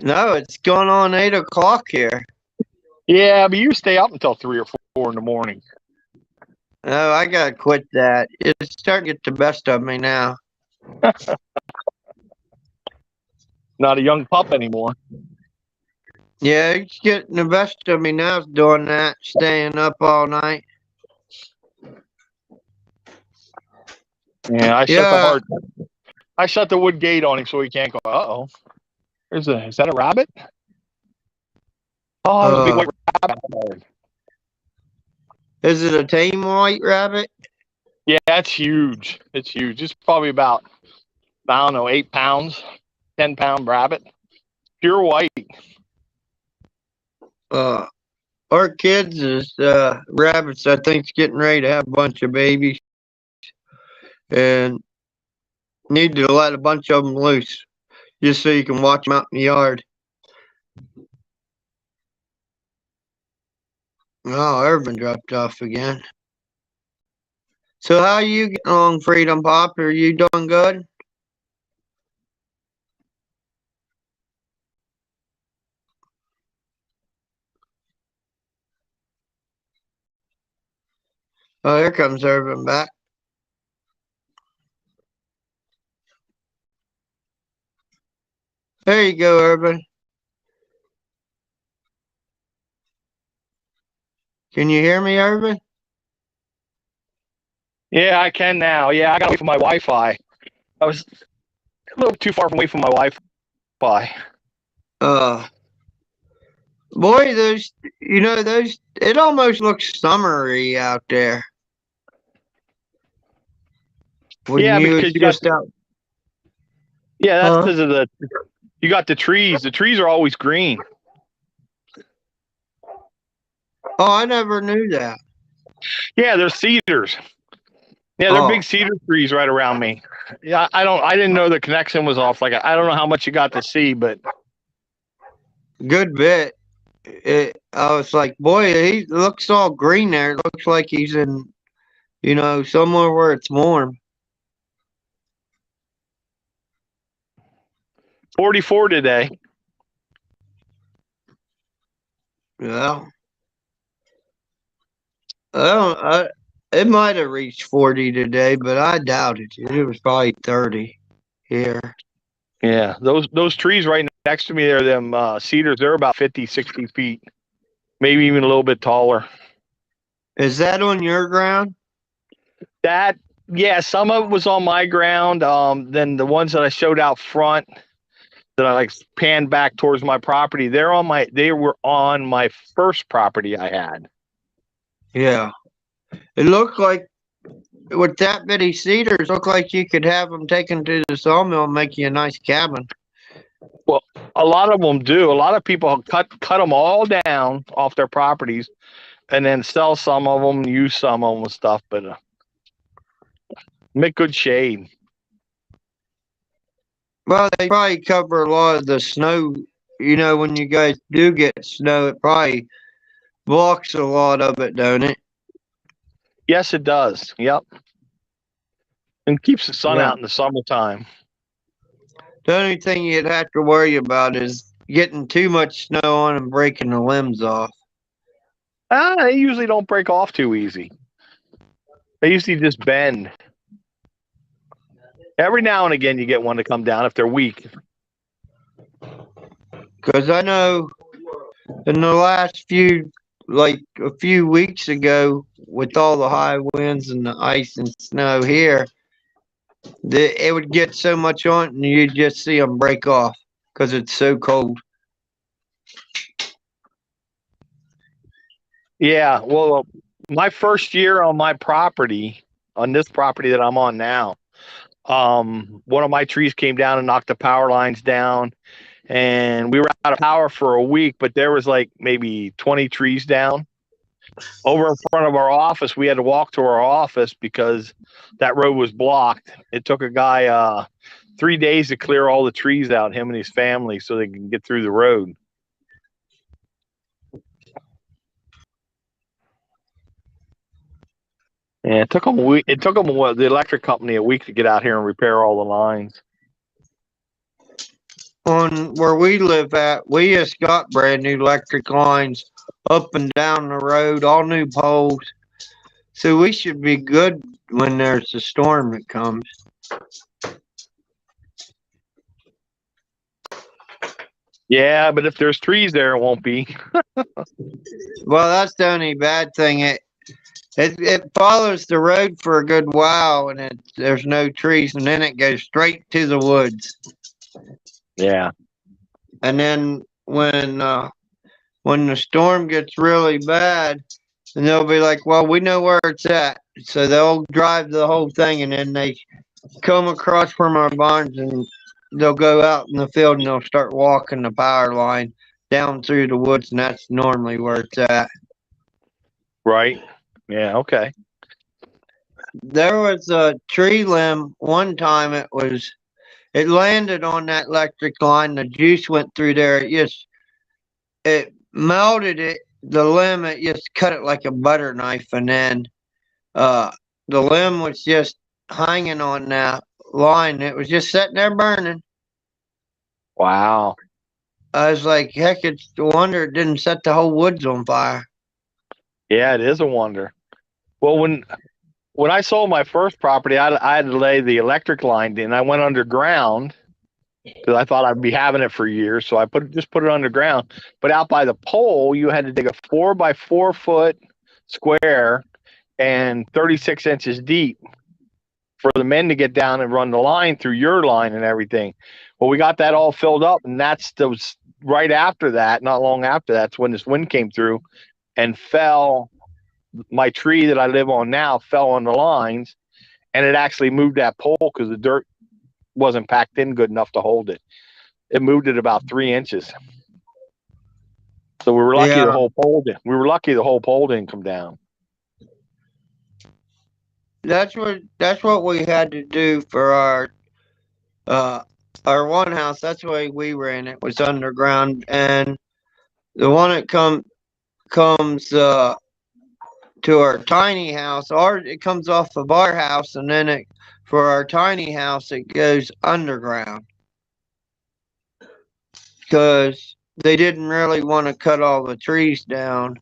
No, it's going on 8 o'clock here. Yeah, but you stay up until 3 or 4 in the morning. No, I gotta quit that. It's starting to get the best of me now. Not a young pup anymore. Yeah, it's getting the best of me now doing that, staying up all night. Yeah, Yeah. I shut the wood gate on him so he can't go. Uh-oh. Is that a rabbit? Oh, there's a big white rabbit. Is it a tame white rabbit? Yeah, it's huge. It's huge. It's probably about, I don't know, 8 pounds, 10-pound rabbit. Pure white. Our kids is rabbits, I think, is getting ready to have a bunch of babies. And need to let a bunch of them loose. Just so you can watch them out in the yard. Oh, Irvin dropped off again. So how you getting along, Freedom Pop? Are you doing good? Oh, here comes Irvin back. There you go, Irvin. Can you hear me, Irvin? Yeah, I can now. Yeah, I got away from my Wi-Fi. I was a little too far away from my Wi-Fi. Boy, those, it almost looks summery out there. When Yeah, you was because you got just out. yeah, that's Huh? because of you got the trees. The trees are always green. Oh, I never knew that. Yeah, they're cedars. Yeah, they're Oh, big cedar trees right around me. Yeah, I didn't know the connection was off. Like I don't know how much you got to see, but good bit. I was like, boy, he looks all green there. It looks like he's in, somewhere where it's warm. 44 today. Yeah. It might have reached 40 today, but I doubt it. It was probably 30 here. Yeah, those trees right next to me there, them cedars, they're about 50, 60 feet, maybe even a little bit taller. Is that on your ground? That, yeah, some of it was on my ground. Then the ones that I showed out front that I like panned back towards my property, they were on my first property I had. Yeah. It looked like with that many cedars, looked like you could have them taken to the sawmill and make you a nice cabin. Well, a lot of them do. A lot of people cut them all down off their properties and then sell some of them, use some of them and stuff, but make good shade. Well, they probably cover a lot of the snow. When you guys do get snow, it probably blocks a lot of it, don't it? Yes, it does. Yep. And keeps the sun Yeah. out in the summertime. The only thing you'd have to worry about is getting too much snow on and breaking the limbs off. They usually don't break off too easy. They usually just bend. Every now and again, you get one to come down if they're weak. Because I know in the last a few weeks ago, with all the high winds and the ice and snow here, it would get so much on it and you'd just see them break off because it's so cold. Yeah, well, my first year on my property, on this property that I'm on now, one of my trees came down and knocked the power lines down, and we were out of power for a week, but there was like maybe 20 trees down. Over in front of our office, we had to walk to our office because that road was blocked. It took a guy 3 days to clear all the trees out, him and his family, so they can get through the road. Yeah, it took them a week. It took them the electric company a week to get out here and repair all the lines. On where we live at, we just got brand new electric lines up and down the road, all new poles. So we should be good when there's a storm that comes. Yeah, but if there's trees there, it won't be. Well, that's the only bad thing. It follows the road for a good while and there's no trees, and then it goes straight to the woods. Yeah. And then when the storm gets really bad, and they'll be like, well, we know where it's at. So they'll drive the whole thing, and then they come across from our barns, and they'll go out in the field, and they'll start walking the power line down through the woods, and that's normally where it's at. Right. Yeah. Okay. There was a tree limb one time. It landed on that electric line. The juice went through there. It melted it. The limb, it just cut it like a butter knife, and then the limb was just hanging on that line. It was just sitting there burning. Wow. I was like, heck, it's a wonder it didn't set the whole woods on fire. Yeah, it is a wonder. Well, when I sold my first property, I had to lay the electric line in. I went underground because I thought I'd be having it for years. So I just put it underground. But out by the pole, you had to dig a 4x4 foot square and 36 inches deep for the men to get down and run the line through your line and everything. Well, we got that all filled up, and that's right after that, not long after that's when this wind came through and fell. My tree that I live on now fell on the lines, and it actually moved that pole because the dirt wasn't packed in good enough to hold it. It moved it about 3 inches. So we were lucky Yeah. the whole pole didn't come down. That's what we had to do for our one house. That's the way we were in it, was underground, and the one that comes to our tiny house, it comes off of our house, and then for our tiny house it goes underground because they didn't really want to cut all the trees down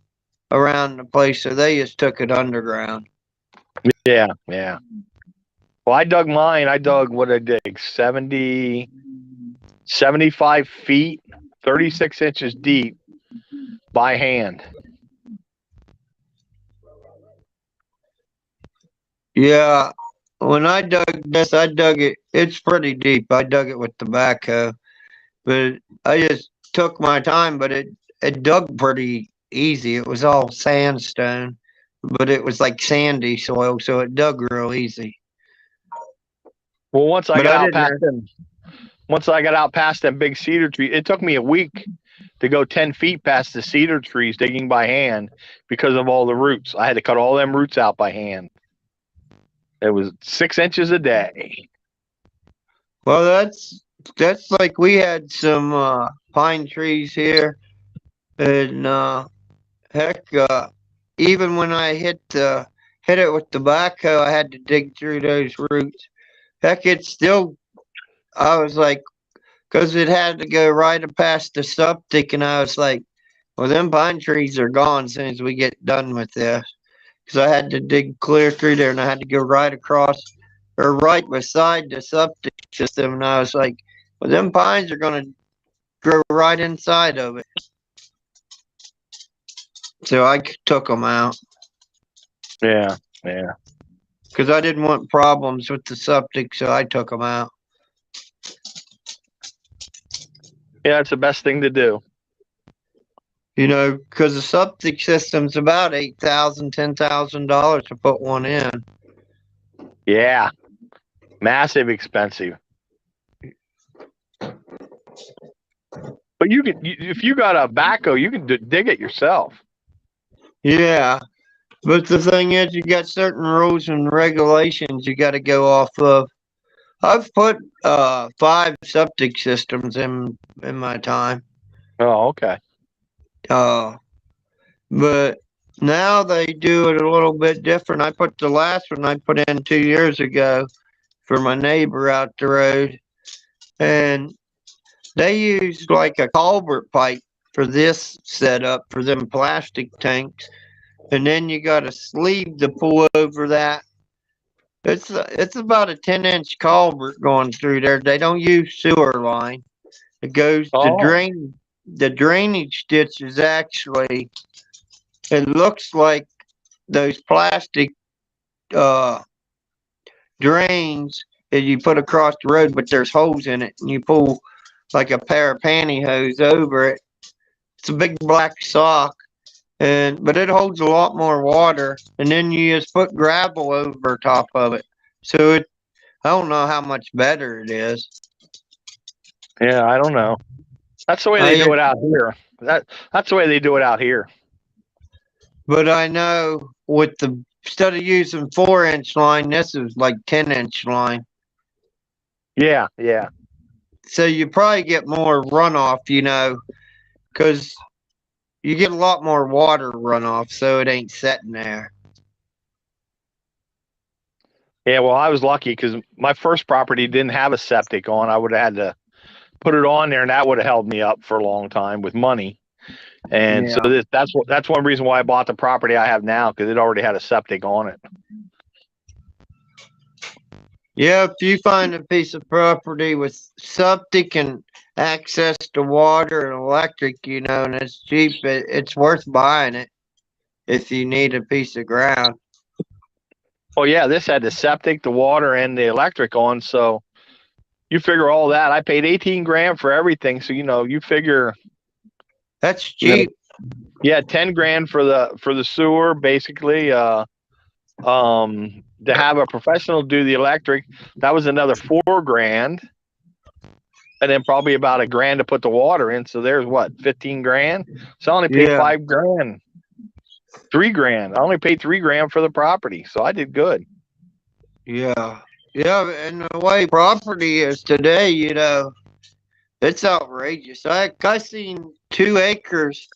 around the place, so they just took it underground. Yeah, yeah. Well, I dug mine. I dug what I dig 75 feet, 36 inches deep by hand. Yeah, when I dug this, I dug it. It's pretty deep. I dug it with the backhoe, but I just took my time. But it dug pretty easy. It was all sandstone, but it was like sandy soil, so it dug real easy. Well, once I But got I out past didn't. them big cedar tree, it took me a week to go 10 feet past the cedar trees digging by hand because of all the roots. I had to cut all them roots out by hand. It was 6 inches a day. Well, that's like we had some pine trees here, and heck, even when I hit it with the backhoe, I had to dig through those roots. Heck, it's still. I was like, because it had to go right past the septic, and I was like, well, them pine trees are gone as soon as we get done with this. Because I had to dig clear through there, and I had to go right across or right beside the septic system, and I was like, well, them pines are gonna grow right inside of it. So I took them out Yeah, yeah. because I didn't want problems with the septic, so I took them out. Yeah, it's the best thing to do. You know, because the septic system's about $8,000, $10,000 to put one in. Yeah. Massive expensive. But if you got a backhoe, you can dig it yourself. Yeah, but the thing is, you got certain rules and regulations you got to go off of. I've put 5 septic systems in my time. Oh, okay. But now they do it a little bit different. I put the last one I put in 2 years ago for my neighbor out the road, and they used like a culvert pipe for this setup for them plastic tanks, and then you got a sleeve to pull over that. It's about a 10-inch culvert going through there. They don't use sewer line. It goes to Oh. drain. The drainage ditch is actually. It looks like those plastic drains that you put across the road, but there's holes in it, and you pull like a pair of pantyhose over it. It's a big black sock, but it holds a lot more water, and then you just put gravel over top of it. So I don't know how much better it is. Yeah, I don't know. That's the way they do it out here. That's the way they do it out here. But I know instead of using 4-inch line, this is like 10-inch line. Yeah, yeah. So you probably get more runoff, because you get a lot more water runoff, so it ain't sitting there. Yeah, well, I was lucky because my first property didn't have a septic on. I would have had to put it on there, and that would have held me up for a long time with money. And so that's one reason why I bought the property I have now, because it already had a septic on it. Yeah, if you find a piece of property with septic and access to water and electric, and it's cheap, it's worth buying it if you need a piece of ground. Oh yeah, this had the septic, the water, and the electric on. So you figure all that. I paid $18,000 for everything. So you figure that's cheap. Yeah, $10,000 for the sewer, basically. To have a professional do the electric, that was another $4,000. And then probably about $1,000 to put the water in. So there's what, 15 grand? So I only paid Yeah. $5,000. $3,000. I only paid $3,000 for the property. So I did good. Yeah. Yeah, and the way property is today, you know, it's outrageous. I seen 2 acres.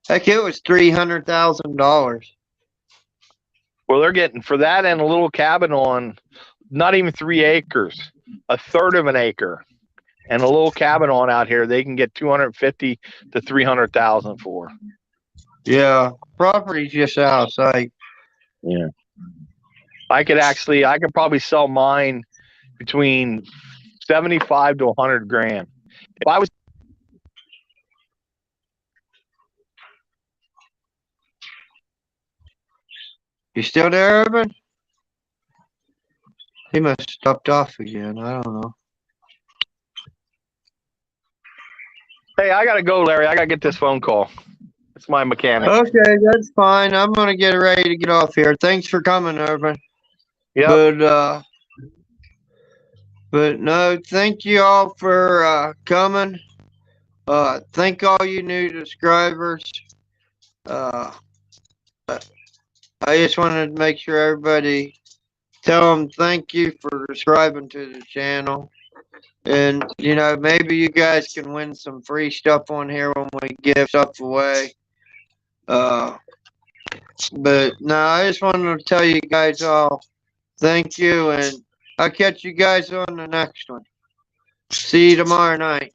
Heck, it was $300,000. Well, they're getting for that and a little cabin on not even 3 acres, a third of an acre, and a little cabin on out here. They can get 250 to 300,000 for. Yeah, property's just out of sight. Yeah. I could probably sell mine between 75 to 100 grand. If I was You still there, Urban? He must have stopped off again. I don't know. Hey, I gotta go, Larry. I gotta get this phone call. It's my mechanic. Okay, that's fine. I'm gonna get ready to get off here. Thanks for coming, Urban. Yeah. But no, thank you all for coming. Thank all you new subscribers. I just wanted to make sure everybody tell them thank you for subscribing to the channel. And, you know, maybe you guys can win some free stuff on here when we give stuff away. But no, I just wanted to tell you guys all thank you, and I'll catch you guys on the next one. See you tomorrow night.